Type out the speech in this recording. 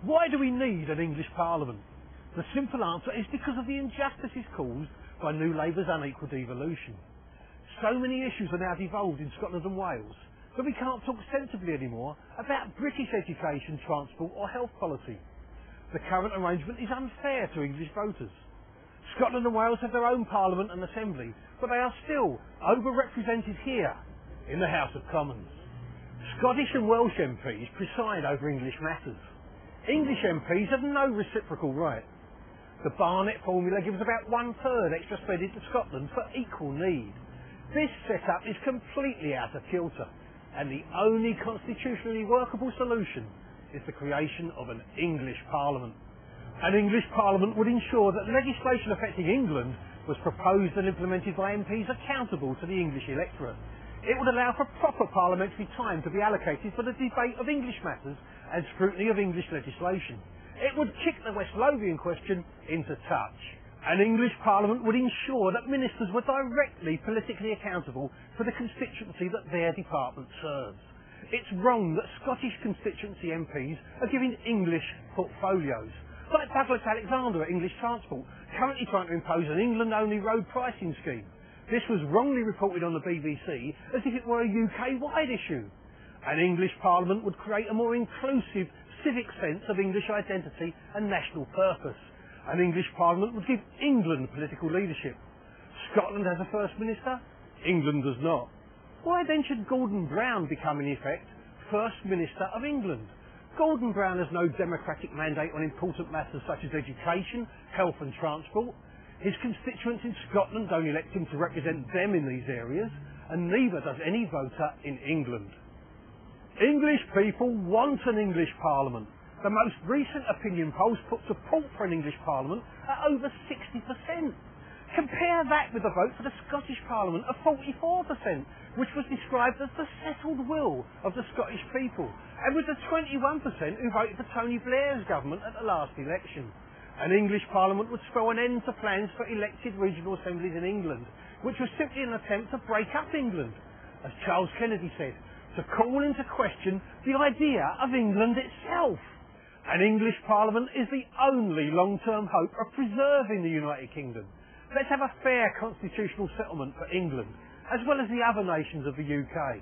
Why do we need an English Parliament? The simple answer is because of the injustices caused by New Labour's unequal devolution. So many issues are now devolved in Scotland and Wales that we can't talk sensibly anymore about British education, transport or health policy. The current arrangement is unfair to English voters. Scotland and Wales have their own Parliament and Assembly, but they are still overrepresented here in the House of Commons. Scottish and Welsh MPs preside over English matters. English MPs have no reciprocal right. The Barnett formula gives about 1/3 extra spending to Scotland for equal need. This setup is completely out of kilter, and the only constitutionally workable solution is the creation of an English Parliament. An English Parliament would ensure that legislation affecting England was proposed and implemented by MPs accountable to the English electorate. It would allow for proper parliamentary time to be allocated for the debate of English matters and scrutiny of English legislation. It would kick the West Lothian question into touch. An English Parliament would ensure that ministers were directly politically accountable for the constituency that their department serves. It's wrong that Scottish constituency MPs are given English portfolios, like Douglas Alexander at English Transport, currently trying to impose an England-only road pricing scheme. This was wrongly reported on the BBC as if it were a UK-wide issue. An English Parliament would create a more inclusive civic sense of English identity and national purpose. An English Parliament would give England political leadership. Scotland has a First Minister, England does not. Why then should Gordon Brown become in effect First Minister of England? Gordon Brown has no democratic mandate on important matters such as education, health and transport. His constituents in Scotland don't elect him to represent them in these areas, and neither does any voter in England. English people want an English Parliament. The most recent opinion polls put support for an English Parliament at over 60%. Compare that with the vote for the Scottish Parliament of 44%, which was described as the settled will of the Scottish people, and with the 21% who voted for Tony Blair's government at the last election. An English Parliament would spell an end to plans for elected regional assemblies in England, which was simply an attempt to break up England, as Charles Kennedy said, to call into question the idea of England itself. An English Parliament is the only long-term hope of preserving the United Kingdom. Let's have a fair constitutional settlement for England, as well as the other nations of the UK.